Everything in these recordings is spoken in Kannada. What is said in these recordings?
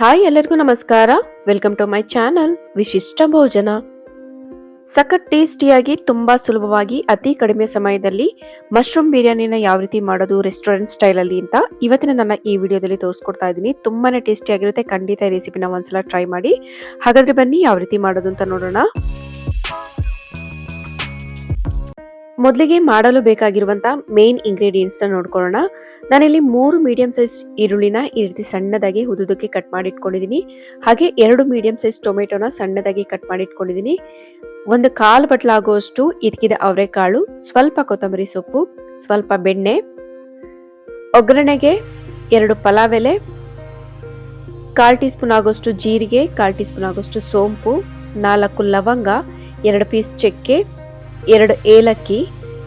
ಹಾಯ್ ಎಲ್ಲರಿಗೂ ನಮಸ್ಕಾರ. ವೆಲ್ಕಮ್ ಟು ಮೈ ಚಾನಲ್ ವಿಶಿಷ್ಟ ಭೋಜನ. ಸಖತ್ ಟೇಸ್ಟಿಯಾಗಿ ತುಂಬಾ ಸುಲಭವಾಗಿ ಅತಿ ಕಡಿಮೆ ಸಮಯದಲ್ಲಿ ಮಶ್ರೂಮ್ ಬಿರಿಯಾನಿನ ಯಾವ ರೀತಿ ಮಾಡೋದು ರೆಸ್ಟೋರೆಂಟ್ ಸ್ಟೈಲ್ ಅಲ್ಲಿ ಅಂತ ಇವತ್ತಿನ ನನ್ನ ಈ ವಿಡಿಯೋದಲ್ಲಿ ತೋರಿಸ್ಕೊಡ್ತಾ ಇದ್ದೀನಿ. ತುಂಬಾನೇ ಟೇಸ್ಟಿಯಾಗಿರುತ್ತೆ. ಖಂಡಿತ ಈ ರೆಸಿಪಿನ ಒಂದ್ಸಲ ಟ್ರೈ ಮಾಡಿ. ಹಾಗಾದ್ರೆ ಬನ್ನಿ ಯಾವ ರೀತಿ ಮಾಡೋದು ಅಂತ ನೋಡೋಣ. ಮೊದಲಿಗೆ ಮಾಡಲು ಬೇಕಾಗಿರುವಂತ ಮೇನ್ ಇಂಗ್ರೀಡಿಯೆಂಟ್ಸ್ ನ ನೋಡ್ಕೊಳ್ಳೋಣ. ನಾನಿಲ್ಲಿ 3 ಮೀಡಿಯಂ ಸೈಜ್ ಈರುಳ್ಳಿನ ಈ ರೀತಿ ಸಣ್ಣದಾಗಿ ಉದುದಕ್ಕೆ ಕಟ್ ಮಾಡಿ ಇಟ್ಕೊಂಡಿದ್ದೀನಿ. ಹಾಗೆ 2 ಮೀಡಿಯಂ ಸೈಜ್ ಟೊಮೆಟೊನ ಸಣ್ಣದಾಗಿ ಕಟ್ ಮಾಡಿ ಇಟ್ಕೊಂಡಿದ್ದೀನಿ. ಒಂದು 1/4 ಬಟ್ಲಾಗುವಷ್ಟು ಇದಕ್ಕಿದೆ ಅವರೆಕಾಳು, ಸ್ವಲ್ಪ ಕೊತ್ತಂಬರಿ ಸೊಪ್ಪು, ಸ್ವಲ್ಪ ಬೆಣ್ಣೆ, ಒಗ್ಗರಣೆಗೆ 2 ಪಲಾವ್ ಎಲೆ, 1/4 ಟೀ ಸ್ಪೂನ್ ಆಗುವಷ್ಟು ಜೀರಿಗೆ, 1/4 ಟೀ ಸ್ಪೂನ್ ಆಗುವಷ್ಟು ಸೋಂಪು, 4 ಲವಂಗ, 2 ಪೀಸ್ ಚಕ್ಕೆ, 2 ಏಲಕ್ಕಿ,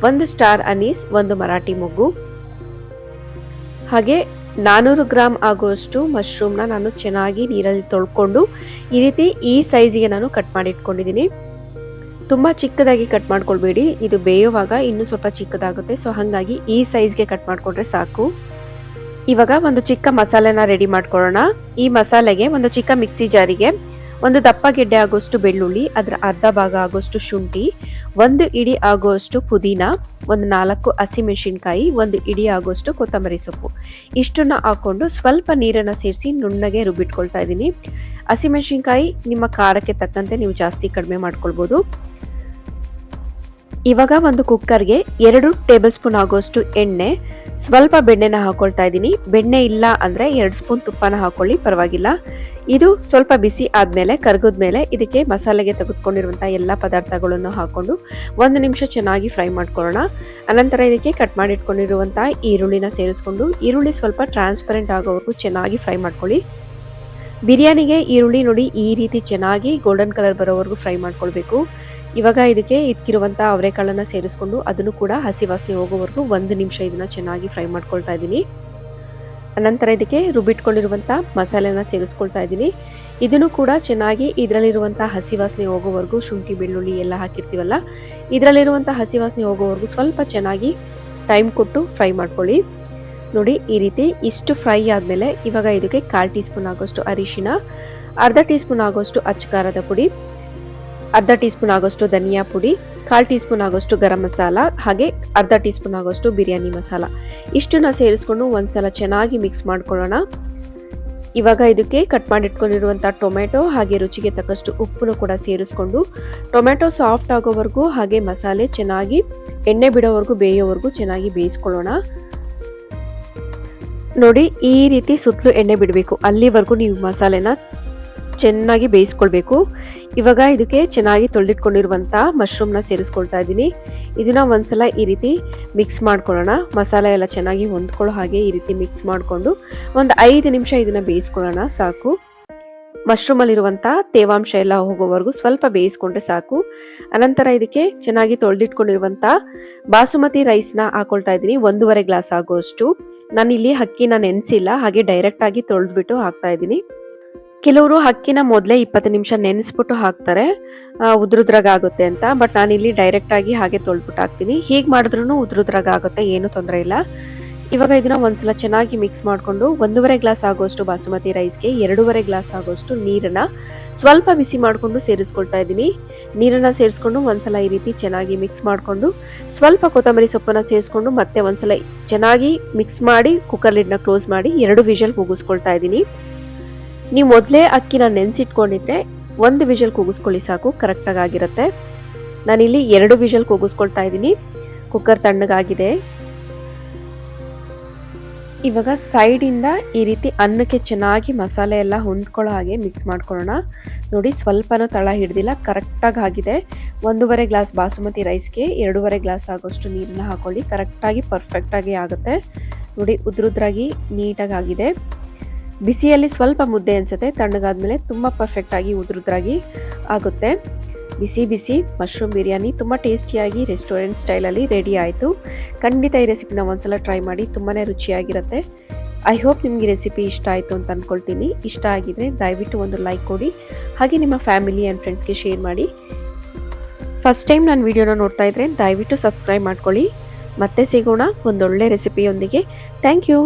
1 ಸ್ಟಾರ್ ಅನೀಸ್, 1 ಮರಾಠಿ ಮೊಗ್ಗು, ಹಾಗೆ 400 ಗ್ರಾಮ್ ಆಗುವಷ್ಟು ಮಶ್ರೂಮ್ನ ನಾನು ಚೆನ್ನಾಗಿ ನೀರಲ್ಲಿ ತೊಳ್ಕೊಂಡು ಈ ರೀತಿ ಈ ಸೈಜಿಗೆ ನಾನು ಕಟ್ ಮಾಡಿ ಇಟ್ಕೊಂಡಿದ್ದೀನಿ. ತುಂಬಾ ಚಿಕ್ಕದಾಗಿ ಕಟ್ ಮಾಡ್ಕೊಳ್ಬೇಡಿ, ಇದು ಬೇಯುವಾಗ ಇನ್ನೂ ಸ್ವಲ್ಪ ಚಿಕ್ಕದಾಗುತ್ತೆ. ಸೊ ಹಾಗಾಗಿ ಈ ಸೈಜ್ಗೆ ಕಟ್ ಮಾಡ್ಕೊಂಡ್ರೆ ಸಾಕು. ಇವಾಗ ಒಂದು ಚಿಕ್ಕ ಮಸಾಲೆನ ರೆಡಿ ಮಾಡ್ಕೊಳ್ಳೋಣ. ಈ ಮಸಾಲೆಗೆ ಒಂದು ಚಿಕ್ಕ ಮಿಕ್ಸಿ ಜಾರಿಗೆ ಒಂದು ದಪ್ಪ ಗೆಡ್ಡೆ ಆಗುವಷ್ಟು ಬೆಳ್ಳುಳ್ಳಿ, ಅದರ ಅರ್ಧ ಭಾಗ ಆಗುವಷ್ಟು ಶುಂಠಿ, 1 ಇಡಿ ಆಗುವಷ್ಟು ಪುದೀನ, ಒಂದು 4 ಹಸಿಮೆಣಸಿನಕಾಯಿ, 1 ಇಡಿ ಆಗುವಷ್ಟು ಕೊತ್ತಂಬರಿ ಸೊಪ್ಪು, ಇಷ್ಟನ್ನ ಹಾಕೊಂಡು ಸ್ವಲ್ಪ ನೀರನ್ನ ಸೇರಿಸಿ ನುಣ್ಣಗೆ ರುಬ್ಬಿಟ್ಕೊಳ್ತಾ ಇದ್ದೀನಿ. ಹಸಿಮೆಣಸಿನಕಾಯಿ ನಿಮ್ಮ ಖಾರಕ್ಕೆ ತಕ್ಕಂತೆ ನೀವು ಜಾಸ್ತಿ ಕಡಿಮೆ ಮಾಡ್ಕೊಳ್ಬಹುದು. ಇವಾಗ ಒಂದು ಕುಕ್ಕರ್ಗೆ 2 ಟೇಬಲ್ ಸ್ಪೂನ್ ಆಗುವಷ್ಟು ಎಣ್ಣೆ, ಸ್ವಲ್ಪ ಬೆಣ್ಣೆನ ಹಾಕೊಳ್ತಾ ಇದ್ದೀನಿ. ಬೆಣ್ಣೆ ಇಲ್ಲ ಅಂದ್ರೆ 2 ಸ್ಪೂನ್ ತುಪ್ಪನ ಹಾಕೊಳ್ಳಿ, ಪರವಾಗಿಲ್ಲ. ಇದು ಸ್ವಲ್ಪ ಬಿಸಿ ಆದ್ಮೇಲೆ ಕರಗಿದ್ಮೇಲೆ ಇದಕ್ಕೆ ಮಸಾಲೆಗೆ ತೆಗೆದುಕೊಂಡಿರುವಂತಹ ಎಲ್ಲ ಪದಾರ್ಥಗಳನ್ನು ಹಾಕೊಂಡು 1 ನಿಮಿಷ ಚೆನ್ನಾಗಿ ಫ್ರೈ ಮಾಡ್ಕೊಳ್ಳೋಣ. ಅನಂತರ ಇದಕ್ಕೆ ಕಟ್ ಮಾಡಿ ಇಟ್ಕೊಂಡಿರುವಂತಹ ಈರುಳ್ಳಿನ ಸೇರಿಸ್ಕೊಂಡು ಈರುಳ್ಳಿ ಸ್ವಲ್ಪ ಟ್ರಾನ್ಸ್ಪರೆಂಟ್ ಆಗೋವರೆಗೂ ಚೆನ್ನಾಗಿ ಫ್ರೈ ಮಾಡ್ಕೊಳ್ಳಿ. ಬಿರಿಯಾನಿಗೆ ಈರುಳ್ಳಿ ನೋಡಿ ಈ ರೀತಿ ಚೆನ್ನಾಗಿ ಗೋಲ್ಡನ್ ಕಲರ್ ಬರೋವರೆಗೂ ಫ್ರೈ ಮಾಡ್ಕೊಳ್ಬೇಕು. ಇವಾಗ ಇದಕ್ಕೆ ಇದಕ್ಕಿರುವಂತಹ ಅವರೆಕಾಳನ್ನ ಸೇರಿಸ್ಕೊಂಡು ಅದನ್ನು ಕೂಡ ಹಸಿ ವಾಸನೆ ಹೋಗೋವರೆಗೂ 1 ನಿಮಿಷ ಇದನ್ನ ಚೆನ್ನಾಗಿ ಫ್ರೈ ಮಾಡ್ಕೊಳ್ತಾ ಇದ್ದೀನಿ. ಅನಂತರ ಇದಕ್ಕೆ ರುಬ್ಬಿಟ್ಕೊಂಡಿರುವಂತಹ ಮಸಾಲೆನ ಸೇರಿಸ್ಕೊಳ್ತಾ ಇದ್ದೀನಿ. ಇದನ್ನು ಕೂಡ ಚೆನ್ನಾಗಿ ಇದರಲ್ಲಿರುವಂತಹ ಹಸಿ ವಾಸನೆ ಹೋಗೋವರೆಗೂ, ಶುಂಠಿ ಬೆಳ್ಳುಳ್ಳಿ ಎಲ್ಲ ಹಾಕಿರ್ತೀವಲ್ಲ, ಇದರಲ್ಲಿರುವಂತಹ ಹಸಿ ವಾಸನೆ ಹೋಗೋವರೆಗೂ ಸ್ವಲ್ಪ ಚೆನ್ನಾಗಿ ಟೈಮ್ ಕೊಟ್ಟು ಫ್ರೈ ಮಾಡ್ಕೊಳ್ಳಿ. ನೋಡಿ ಈ ರೀತಿ ಇಷ್ಟು ಫ್ರೈ ಆದಮೇಲೆ ಇವಾಗ ಇದಕ್ಕೆ 1/4 ಟೀ ಸ್ಪೂನ್ ಆಗೋಷ್ಟು ಅರಿಶಿನ, ಅರ್ಧ ಟೀ ಸ್ಪೂನ್ ಆಗೋಷ್ಟು ಅಚ್ಚಕಾರದ ಪುಡಿ, ಅರ್ಧ ಟೀ ಸ್ಪೂನ್ ಆಗೋಷ್ಟು ಧನಿಯಾ ಪುಡಿ, 1/4 ಟೀ ಸ್ಪೂನ್ ಆಗೋಷ್ಟು ಗರಂ ಮಸಾಲ, ಹಾಗೆ ಅರ್ಧ ಟೀ ಸ್ಪೂನ್ ಆಗೋಷ್ಟು ಬಿರಿಯಾನಿ ಮಸಾಲ, ಇಷ್ಟನ್ನ ಸೇರಿಸ್ಕೊಂಡು ಒಂದ್ಸಲ ಚೆನ್ನಾಗಿ ಮಿಕ್ಸ್ ಮಾಡ್ಕೊಳ್ಳೋಣ. ಇವಾಗ ಇದಕ್ಕೆ ಕಟ್ ಮಾಡಿ ಇಟ್ಕೊಂಡಿರುವಂಥ ಟೊಮೆಟೊ ಹಾಗೆ ರುಚಿಗೆ ತಕ್ಕಷ್ಟು ಉಪ್ಪನ್ನು ಕೂಡ ಸೇರಿಸ್ಕೊಂಡು ಟೊಮೆಟೊ ಸಾಫ್ಟ್ ಆಗೋವರೆಗೂ ಹಾಗೆ ಮಸಾಲೆ ಚೆನ್ನಾಗಿ ಎಣ್ಣೆ ಬಿಡೋವರೆಗೂ ಬೇಯೋವರೆಗೂ ಚೆನ್ನಾಗಿ ಬೇಯಿಸ್ಕೊಳ್ಳೋಣ. ನೋಡಿ ಈ ರೀತಿ ಸುತ್ತಲೂ ಎಣ್ಣೆ ಬಿಡಬೇಕು, ಅಲ್ಲಿವರೆಗೂ ನೀವು ಮಸಾಲೆನ ಚೆನ್ನಾಗಿ ಬೇಯಿಸ್ಕೊಳ್ಬೇಕು. ಇವಾಗ ಇದಕ್ಕೆ ಚೆನ್ನಾಗಿ ತೊಳೆದಿಟ್ಕೊಂಡಿರುವಂಥ ಮಶ್ರೂಮ್ನ ಸೇರಿಸ್ಕೊಳ್ತಾ ಇದ್ದೀನಿ. ಇದನ್ನ ಒಂದ್ಸಲ ಈ ರೀತಿ ಮಿಕ್ಸ್ ಮಾಡ್ಕೊಳ್ಳೋಣ. ಮಸಾಲೆ ಎಲ್ಲ ಚೆನ್ನಾಗಿ ಹೊಂದ್ಕೊಳ್ಳೋ ಹಾಗೆ ಈ ರೀತಿ ಮಿಕ್ಸ್ ಮಾಡಿಕೊಂಡು ಒಂದು 5 ನಿಮಿಷ ಇದನ್ನ ಬೇಯಿಸ್ಕೊಳ್ಳೋಣ ಸಾಕು. ಮಶ್ರೂಮಲ್ಲಿರುವಂಥ ತೇವಾಂಶ ಎಲ್ಲ ಹೋಗೋವರೆಗೂ ಸ್ವಲ್ಪ ಬೇಯಿಸ್ಕೊಂಡ್ರೆ ಸಾಕು. ಅನಂತರ ಇದಕ್ಕೆ ಚೆನ್ನಾಗಿ ತೊಳೆದಿಟ್ಕೊಂಡಿರುವಂಥ ಬಾಸುಮತಿ ರೈಸ್ನ ಹಾಕೊಳ್ತಾ ಇದ್ದೀನಿ, 1.5 ಗ್ಲಾಸ್ ಆಗುವಷ್ಟು. ನಾನಿಲ್ಲಿ ಅಕ್ಕಿನ ನೆನೆಸಿಲ್ಲ, ಹಾಗೆ ಡೈರೆಕ್ಟ್ ಆಗಿ ತೊಳೆದ್ಬಿಟ್ಟು ಹಾಕ್ತಾ ಇದ್ದೀನಿ. ಕೆಲವರು ಅಕ್ಕಿನ ಮೊದಲೇ 20 ನಿಮಿಷ ನೆನೆಸ್ಬಿಟ್ಟು ಹಾಕ್ತಾರೆ, ಉದ್ರುದ್ರಾಗ ಆಗುತ್ತೆ ಅಂತ. ಬಟ್ ನಾನಿಲ್ಲಿ ಡೈರೆಕ್ಟ್ ಆಗಿ ಹಾಗೆ ತೊಳೆದ್ಬಿಟ್ಟು ಹಾಕ್ತೀನಿ. ಹೀಗೆ ಮಾಡಿದ್ರೂ ಉದ್ರುದ್ರಾಗ ಆಗುತ್ತೆ, ಏನು ತೊಂದರೆ ಇಲ್ಲ. ಇವಾಗ ಇದನ್ನ ಒಂದ್ಸಲ ಚೆನ್ನಾಗಿ ಮಿಕ್ಸ್ ಮಾಡಿಕೊಂಡು 1.5 ಗ್ಲಾಸ್ ಆಗುವಷ್ಟು ಬಾಸುಮತಿ ರೈಸ್ಗೆ 2.5 ಗ್ಲಾಸ್ ಆಗುವಷ್ಟು ನೀರನ್ನ ಸ್ವಲ್ಪ ಬಿಸಿ ಮಾಡಿಕೊಂಡು ಸೇರಿಸ್ಕೊಳ್ತಾ ಇದ್ದೀನಿ. ನೀರನ್ನ ಸೇರಿಸ್ಕೊಂಡು ಒಂದ್ಸಲ ಈ ರೀತಿ ಚೆನ್ನಾಗಿ ಮಿಕ್ಸ್ ಮಾಡಿಕೊಂಡು ಸ್ವಲ್ಪ ಕೊತ್ತಂಬರಿ ಸೊಪ್ಪನ್ನ ಸೇರಿಸ್ಕೊಂಡು ಮತ್ತೆ ಒಂದ್ಸಲ ಚೆನ್ನಾಗಿ ಮಿಕ್ಸ್ ಮಾಡಿ ಕುಕ್ಕರ್ ಲಿಡ್ನ ಕ್ಲೋಸ್ ಮಾಡಿ 2 ವಿಷಲ್ ಕೂಗಿಸ್ಕೊಳ್ತಾ ಇದ್ದೀನಿ. ನೀವು ಮೊದಲೇ ಅಕ್ಕಿನ ನೆನೆಸಿಟ್ಕೊಂಡಿದ್ರೆ 1 ವಿಷಲ್ ಕೂಗಿಸ್ಕೊಳ್ಳಿ ಸಾಕು, ಕರೆಕ್ಟಾಗಿ ಆಗಿರುತ್ತೆ. ನಾನಿಲ್ಲಿ 2 ವಿಷಲ್ ಕೂಗಿಸ್ಕೊಳ್ತಾ ಇದ್ದೀನಿ. ಕುಕ್ಕರ್ ತಣ್ಣಗಾಗಿದೆ. ಇವಾಗ ಸೈಡಿಂದ ಈ ರೀತಿ ಅನ್ನಕ್ಕೆ ಚೆನ್ನಾಗಿ ಮಸಾಲೆ ಎಲ್ಲ ಹೊಂದ್ಕೊಳ್ಳೋ ಹಾಗೆ ಮಿಕ್ಸ್ ಮಾಡ್ಕೊಳ್ಳೋಣ. ನೋಡಿ ಸ್ವಲ್ಪನೂ ತಳ ಹಿಡ್ದಿಲ್ಲ, ಕರೆಕ್ಟಾಗಿ ಆಗಿದೆ. 1.5 ಗ್ಲಾಸ್ ಬಾಸುಮತಿ ರೈಸ್ಗೆ 2.5 ಗ್ಲಾಸ್ ಆಗೋಷ್ಟು ನೀರನ್ನ ಹಾಕೊಳ್ಳಿ, ಕರೆಕ್ಟಾಗಿ ಪರ್ಫೆಕ್ಟಾಗಿ ಆಗುತ್ತೆ. ನೋಡಿ ಉದ್ರುದ್ರಾಗಿ ನೀಟಾಗಿ ಆಗಿದೆ. ಬಿಸಿಯಲ್ಲಿ ಸ್ವಲ್ಪ ಮುದ್ದೆ ಅನಿಸುತ್ತೆ, ತಣ್ಣಗಾದ್ಮೇಲೆ ತುಂಬ ಪರ್ಫೆಕ್ಟಾಗಿ ಉದ್ರುದ್ರಾಗಿ ಆಗುತ್ತೆ. ಬಿಸಿ ಬಿಸಿ ಮಶ್ರೂಮ್ ಬಿರಿಯಾನಿ ತುಂಬ ಟೇಸ್ಟಿಯಾಗಿ ರೆಸ್ಟೋರೆಂಟ್ ಸ್ಟೈಲಲ್ಲಿ ರೆಡಿ ಆಯಿತು. ಖಂಡಿತ ಈ ರೆಸಿಪಿನ ಒಂದ್ಸಲ ಟ್ರೈ ಮಾಡಿ, ತುಂಬಾ ರುಚಿಯಾಗಿರುತ್ತೆ. ಐ ಹೋಪ್ ನಿಮಗೆ ರೆಸಿಪಿ ಇಷ್ಟ ಆಯಿತು ಅಂತ ಅಂದ್ಕೊಳ್ತೀನಿ. ಇಷ್ಟ ಆಗಿದ್ರೆ ದಯವಿಟ್ಟು ಒಂದು ಲೈಕ್ ಕೊಡಿ, ಹಾಗೆ ನಿಮ್ಮ ಫ್ಯಾಮಿಲಿ ಆ್ಯಂಡ್ ಫ್ರೆಂಡ್ಸ್ಗೆ ಶೇರ್ ಮಾಡಿ. ಫಸ್ಟ್ ಟೈಮ್ ನಾನು ವಿಡಿಯೋನ ನೋಡ್ತಾ ಇದ್ರೆ ದಯವಿಟ್ಟು ಸಬ್ಸ್ಕ್ರೈಬ್ ಮಾಡ್ಕೊಳ್ಳಿ. ಮತ್ತೆ ಸಿಗೋಣ ಒಂದೊಳ್ಳೆ ರೆಸಿಪಿಯೊಂದಿಗೆ. Thank you.